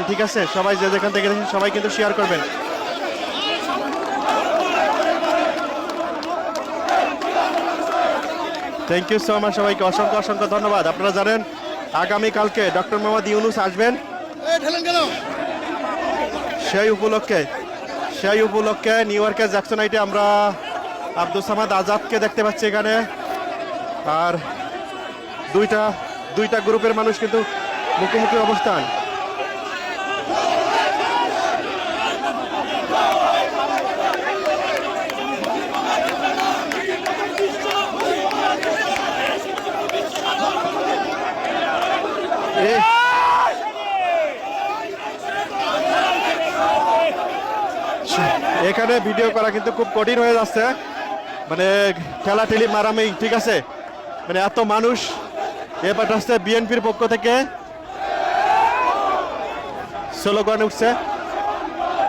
ঠিক আছে, সবাই যে যেখান থেকে দেখেন সবাই কিন্তু শেয়ার করবেন। থ্যাংক ইউ সো মাচ, সবাইকে অসংখ্য অসংখ্য ধন্যবাদ। আপনারা জানেন আগামীকালকে ডক্টর মোহাম্মদ ইউনূস আসবেন, সেই উপলক্ষে নিউ ইয়র্কের জ্যাকসনাইটে আমরা আব্দুল সামাদ আজাদকে দেখতে পাচ্ছি এখানে। আর দুইটা গ্রুপের মানুষ কিন্তু মুখোমুখি অবস্থান। এখানে ভিডিও করা কিন্তু খুব কঠিন হয়ে যাচ্ছে, মানে ঠেলাঠেলি মারামারি, ঠিক আছে, মানে এত মানুষ। এবার আসছে বিএনপির পক্ষ থেকে স্লোগান উঠছে।